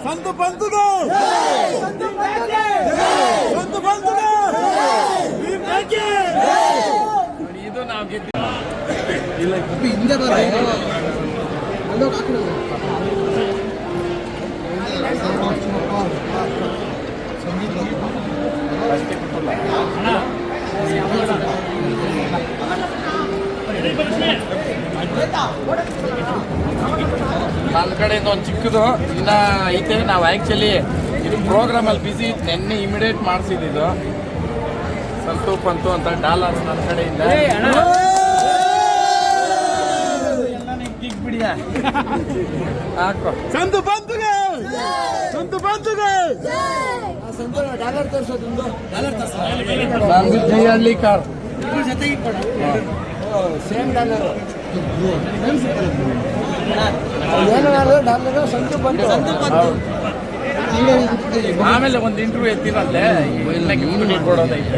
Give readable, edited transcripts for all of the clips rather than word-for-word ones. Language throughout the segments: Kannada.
ಸಂತ ಬಂತುದು ಸಂತ ಬಂತುದು ಇದು ನಾವು ಇಲ್ಲ ಹಿಂದೆ ಬರ ನನ್ನ ಕಡೆಯಿಂದ ಒಂದು ಚಿಕ್ಕದು ಇನ್ನ ಐತೆ. ನಾವು ಆ್ಯಕ್ಚುಲಿ ಇದು ಪ್ರೋಗ್ರಾಮಲ್ಲಿ ಬಿಸಿ ಇತ್ತು, ನೆನ್ನೆ ಇಮಿಡಿಯೇಟ್ ಮಾಡಿಸಿದ್ದು. ಸಂತು ಪಂತು ಅಂತ ಡಾಲರ್ ನನ್ನ ಕಡೆಯಿಂದ ಬಿಡಿಯ ಹಾಕೋ. ಸಂತು ಬಂತುಗೆ ಸಂತು ಬಂತುಗೆ ಡಾಲರ್ ತರಿಸೋದು ನಂದು ಜಿ ಕಾರ್ ಸೇಮ್ ಡಾಲರ್ ಏನಾದ್ರು ಡಾಲರ್ ಸಂತು ಬಂತು. ಆಮೇಲೆ ಒಂದು ಇಂಟರ್ವ್ಯೂ ಎತ್ತಿನಲ್ಲೇ ಎಲ್ಲ ಗಿಫ್ಟ್ ಕೊಡೋದೈತೆ.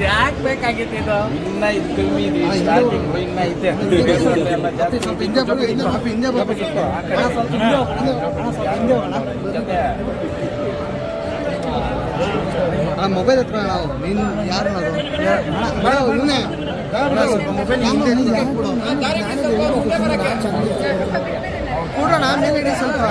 ಯಾಕೆ ಬೇಕಾಗಿತ್ತು ಇದು? ಇನ್ನ ಇದು ಕಮ್ಮಿ ಇದೆ, ಸ್ಟಾರ್ಟಿಂಗ್ ಇನ್ನ ಐತೆ. ಮೊಬೈಲ್ ಹತ್ರ ನಾವು ನೀನು ಯಾರು ಇವನೇ ಮೊಬೈಲ್ ಕೂಡೋಣ ಮೇಲೆ ಇಡಿ ಸ್ವಲ್ಪ.